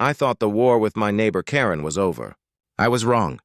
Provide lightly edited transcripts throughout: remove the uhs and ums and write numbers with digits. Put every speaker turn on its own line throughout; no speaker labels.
I thought the war with my neighbor Karen was over. I was wrong.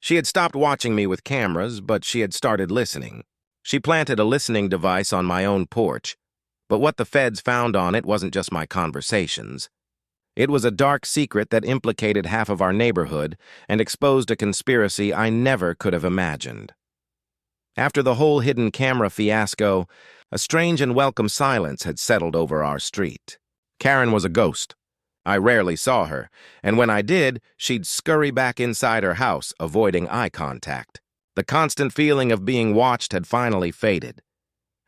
She had stopped watching me with cameras, but she had started listening. She planted a listening device on my own porch, but what the feds found on it wasn't just my conversations. It was a dark secret that implicated half of our neighborhood and exposed a conspiracy I never could have imagined. After the whole hidden camera fiasco, a strange and welcome silence had settled over our street. Karen was a ghost. I rarely saw her, and when I did, she'd scurry back inside her house, avoiding eye contact. The constant feeling of being watched had finally faded,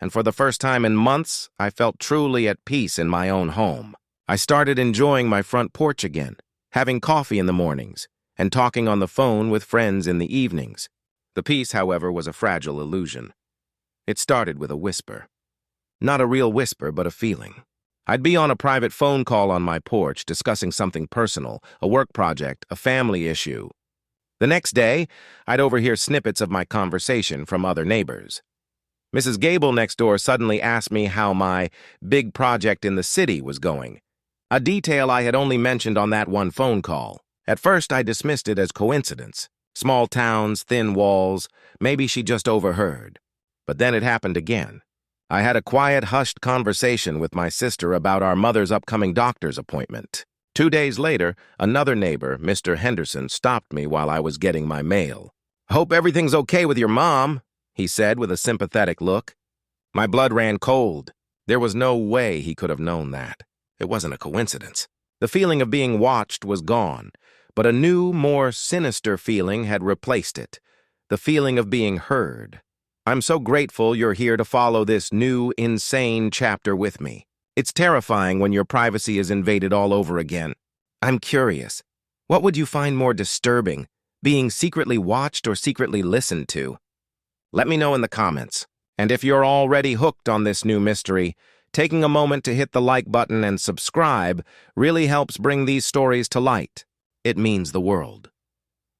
and for the first time in months, I felt truly at peace in my own home. I started enjoying my front porch again, having coffee in the mornings, and talking on the phone with friends in the evenings. The peace, however, was a fragile illusion. It started with a whisper. Not a real whisper, but a feeling. I'd be on a private phone call on my porch discussing something personal, a work project, a family issue. The next day, I'd overhear snippets of my conversation from other neighbors. Mrs. Gable next door suddenly asked me how my big project in the city was going, a detail I had only mentioned on that one phone call. At first, I dismissed it as coincidence. Small towns, thin walls, maybe she just overheard. But then it happened again. I had a quiet, hushed conversation with my sister about our mother's upcoming doctor's appointment. 2 days later, another neighbor, Mr. Henderson, stopped me while I was getting my mail. "Hope everything's okay with your mom," he said with a sympathetic look. My blood ran cold. There was no way he could have known that. It wasn't a coincidence. The feeling of being watched was gone, but a new, more sinister feeling had replaced it, the feeling of being heard. I'm so grateful you're here to follow this new, insane chapter with me. It's terrifying when your privacy is invaded all over again. I'm curious. What would you find more disturbing, being secretly watched or secretly listened to? Let me know in the comments. And if you're already hooked on this new mystery, taking a moment to hit the like button and subscribe really helps bring these stories to light. It means the world.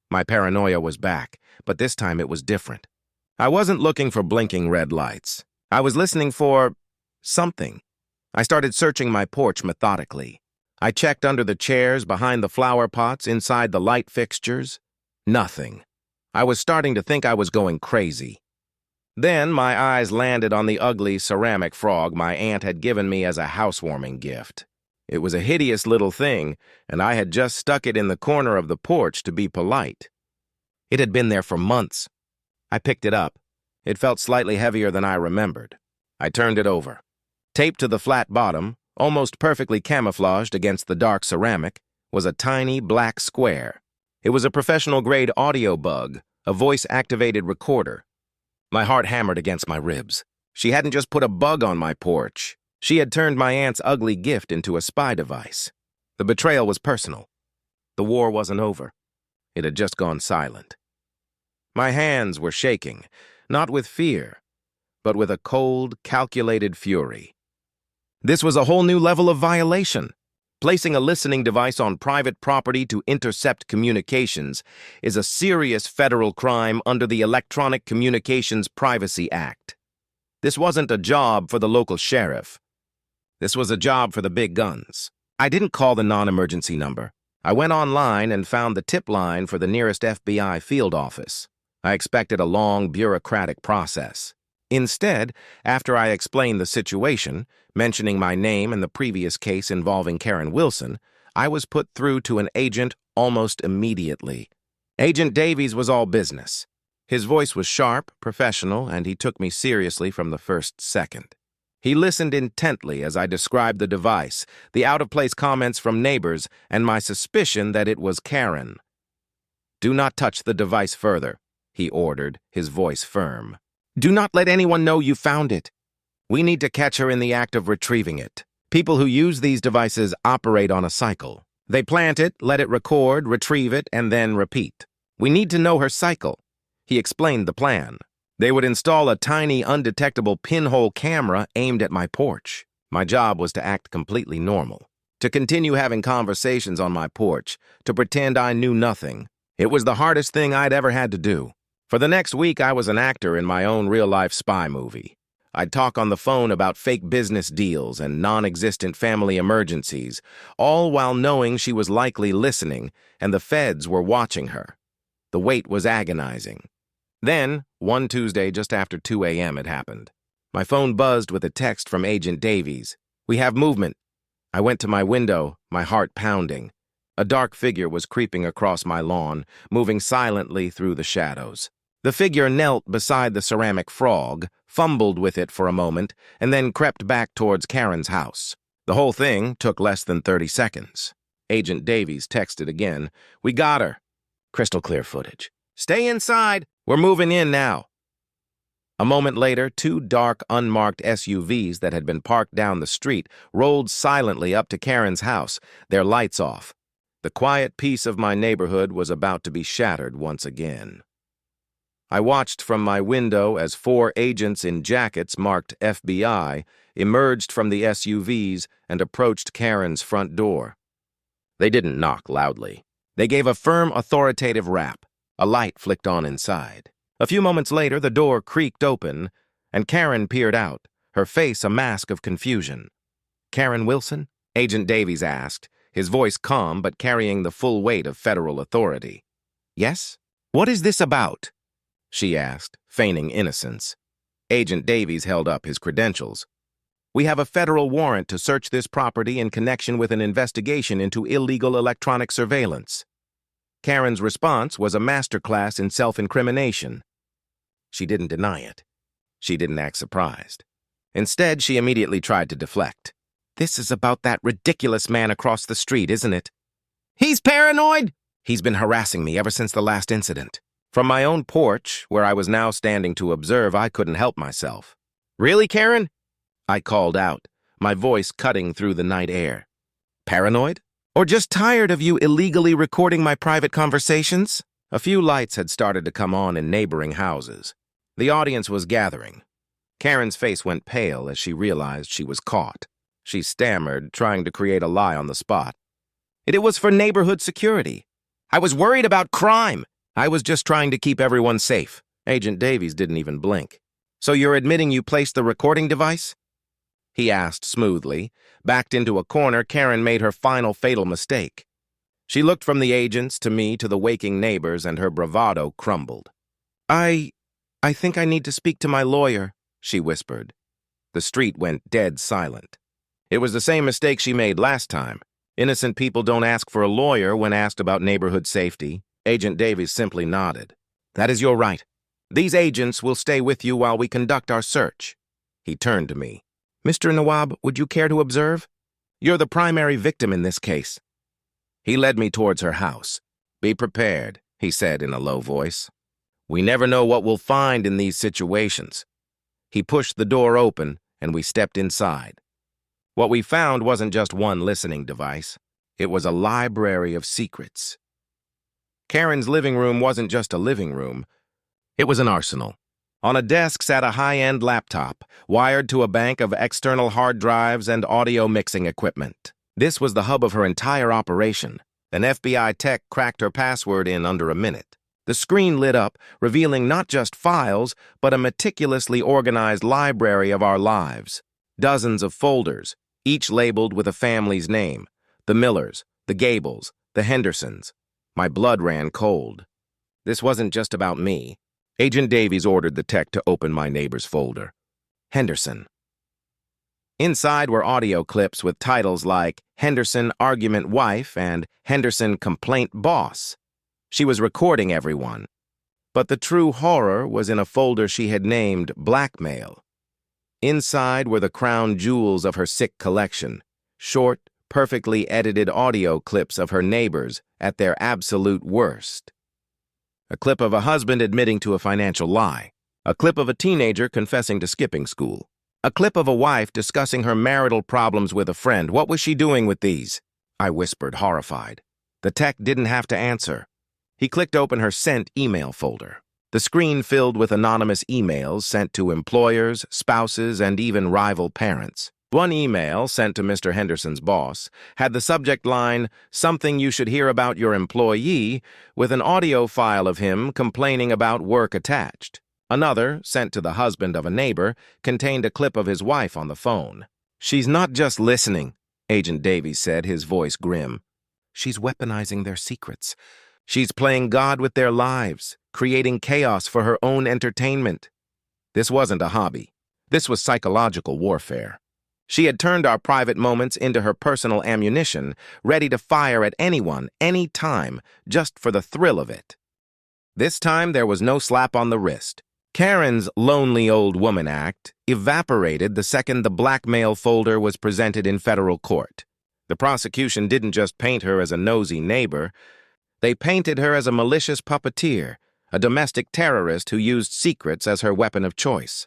My paranoia was back, but this time it was different. I wasn't looking for blinking red lights. I was listening for something. I started searching my porch methodically. I checked under the chairs, behind the flower pots, inside the light fixtures. Nothing. I was starting to think I was going crazy. Then my eyes landed on the ugly ceramic frog my aunt had given me as a housewarming gift. It was a hideous little thing, and I had just stuck it in the corner of the porch to be polite. It had been there for months. I picked it up. It felt slightly heavier than I remembered. I turned it over. Taped to the flat bottom, almost perfectly camouflaged against the dark ceramic, was a tiny black square. It was a professional-grade audio bug, a voice-activated recorder. My heart hammered against my ribs. She hadn't just put a bug on my porch. She had turned my aunt's ugly gift into a spy device. The betrayal was personal. The war wasn't over. It had just gone silent. My hands were shaking, not with fear, but with a cold, calculated fury. This was a whole new level of violation. Placing a listening device on private property to intercept communications is a serious federal crime under the Electronic Communications Privacy Act. This wasn't a job for the local sheriff. This was a job for the big guns. I didn't call the non-emergency number. I went online and found the tip line for the nearest FBI field office. I expected a long, bureaucratic process. Instead, after I explained the situation, mentioning my name and the previous case involving Karen Wilson, I was put through to an agent almost immediately. Agent Davies was all business. His voice was sharp, professional, and he took me seriously from the first second. He listened intently as I described the device, the out-of-place comments from neighbors, and my suspicion that it was Karen. "Do not touch the device further," he ordered, his voice firm. "Do not let anyone know you found it. We need to catch her in the act of retrieving it. People who use these devices operate on a cycle. They plant it, let it record, retrieve it, and then repeat. We need to know her cycle." He explained the plan. They would install a tiny, undetectable pinhole camera aimed at my porch. My job was to act completely normal, to continue having conversations on my porch, to pretend I knew nothing. It was the hardest thing I'd ever had to do. For the next week, I was an actor in my own real-life spy movie. I'd talk on the phone about fake business deals and non-existent family emergencies, all while knowing she was likely listening and the feds were watching her. The wait was agonizing. Then, one Tuesday just after 2 a.m. it happened. My phone buzzed with a text from Agent Davies. "We have movement." I went to my window, my heart pounding. A dark figure was creeping across my lawn, moving silently through the shadows. The figure knelt beside the ceramic frog, fumbled with it for a moment, and then crept back towards Karen's house. The whole thing took less than 30 seconds. Agent Davies texted again. "We got her." Crystal clear footage. "Stay inside. We're moving in now." A moment later, 2 dark, unmarked SUVs that had been parked down the street rolled silently up to Karen's house, their lights off. The quiet peace of my neighborhood was about to be shattered once again. I watched from my window as 4 agents in jackets marked FBI emerged from the SUVs and approached Karen's front door. They didn't knock loudly. They gave a firm, authoritative rap. A light flicked on inside. A few moments later, the door creaked open, and Karen peered out, her face a mask of confusion. "Karen Wilson?" Agent Davies asked, his voice calm but carrying the full weight of federal authority. "Yes? What is this about?" she asked, feigning innocence. Agent Davies held up his credentials. "We have a federal warrant to search this property in connection with an investigation into illegal electronic surveillance." Karen's response was a masterclass in self-incrimination. She didn't deny it. She didn't act surprised. Instead, she immediately tried to deflect. "This is about that ridiculous man across the street, isn't it?" "He's paranoid!" "He's been harassing me ever since the last incident." From my own porch, where I was now standing to observe, I couldn't help myself. "Really, Karen?" I called out, my voice cutting through the night air. "Paranoid? Or just tired of you illegally recording my private conversations?" A few lights had started to come on in neighboring houses. The audience was gathering. Karen's face went pale as she realized she was caught. She stammered, trying to create a lie on the spot. "It was for neighborhood security. I was worried about crime. I was just trying to keep everyone safe." Agent Davies didn't even blink. "So you're admitting you placed the recording device?" he asked smoothly. Backed into a corner, Karen made her final fatal mistake. She looked from the agents to me to the waking neighbors, and her bravado crumbled. I think I need to speak to my lawyer," she whispered. The street went dead silent. It was the same mistake she made last time. Innocent people don't ask for a lawyer when asked about neighborhood safety. Agent Davies simply nodded. "That is your right. These agents will stay with you while we conduct our search." He turned to me. "Mr. Nawab, would you care to observe? You're the primary victim in this case." He led me towards her house. "Be prepared," he said in a low voice. "We never know what we'll find in these situations." He pushed the door open, and we stepped inside. What we found wasn't just one listening device. It was a library of secrets. Karen's living room wasn't just a living room. It was an arsenal. On a desk sat a high-end laptop, wired to a bank of external hard drives and audio mixing equipment. This was the hub of her entire operation. An FBI tech cracked her password in under a minute. The screen lit up, revealing not just files, but a meticulously organized library of our lives. Dozens of folders, each labeled with a family's name. The Millers, the Gables, the Hendersons. My blood ran cold. This wasn't just about me. Agent Davies ordered the tech to open my neighbor's folder. Henderson. Inside were audio clips with titles like Henderson Argument Wife and Henderson Complaint Boss. She was recording everyone. But the true horror was in a folder she had named Blackmail. Inside were the crown jewels of her sick collection, short, perfectly edited audio clips of her neighbors at their absolute worst. A clip of a husband admitting to a financial lie. A clip of a teenager confessing to skipping school. A clip of a wife discussing her marital problems with a friend. What was she doing with these? I whispered, horrified. The tech didn't have to answer. He clicked open her sent email folder. The screen filled with anonymous emails sent to employers, spouses, and even rival parents. One email, sent to Mr. Henderson's boss, had the subject line, "Something you should hear about your employee," with an audio file of him complaining about work attached. Another, sent to the husband of a neighbor, contained a clip of his wife on the phone. "She's not just listening," Agent Davies said, his voice grim. "She's weaponizing their secrets. She's playing God with their lives, creating chaos for her own entertainment." This wasn't a hobby. This was psychological warfare. She had turned our private moments into her personal ammunition, ready to fire at anyone, any time, just for the thrill of it. This time there was no slap on the wrist. Karen's lonely old woman act evaporated the second the blackmail folder was presented in federal court. The prosecution didn't just paint her as a nosy neighbor. They painted her as a malicious puppeteer, a domestic terrorist who used secrets as her weapon of choice.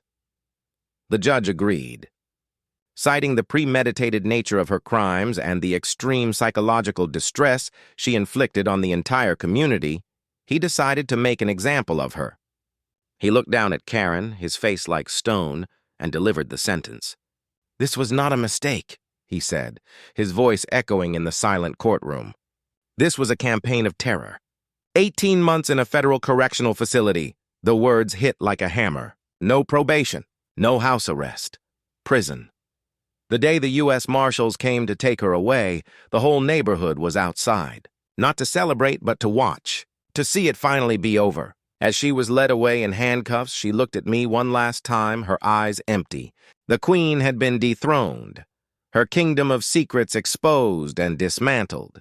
The judge agreed. Citing the premeditated nature of her crimes and the extreme psychological distress she inflicted on the entire community, he decided to make an example of her. He looked down at Karen, his face like stone, and delivered the sentence. "This was not a mistake," he said, his voice echoing in the silent courtroom. "This was a campaign of terror. 18 months in a federal correctional facility." The words hit like a hammer. No probation, no house arrest. Prison. The day the U.S. Marshals came to take her away, the whole neighborhood was outside. Not to celebrate, but to watch. To see it finally be over. As she was led away in handcuffs, she looked at me one last time, her eyes empty. The queen had been dethroned. Her kingdom of secrets exposed and dismantled.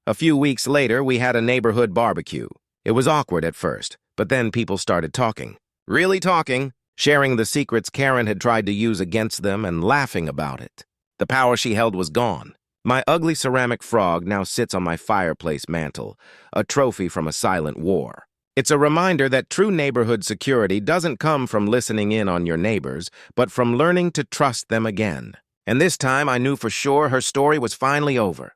A few weeks later, we had a neighborhood barbecue. It was awkward at first, but then people started talking. Really talking. Sharing the secrets Karen had tried to use against them and laughing about it. The power she held was gone. My ugly ceramic frog now sits on my fireplace mantel, a trophy from a silent war. It's a reminder that true neighborhood security doesn't come from listening in on your neighbors, but from learning to trust them again. And this time I knew for sure her story was finally over.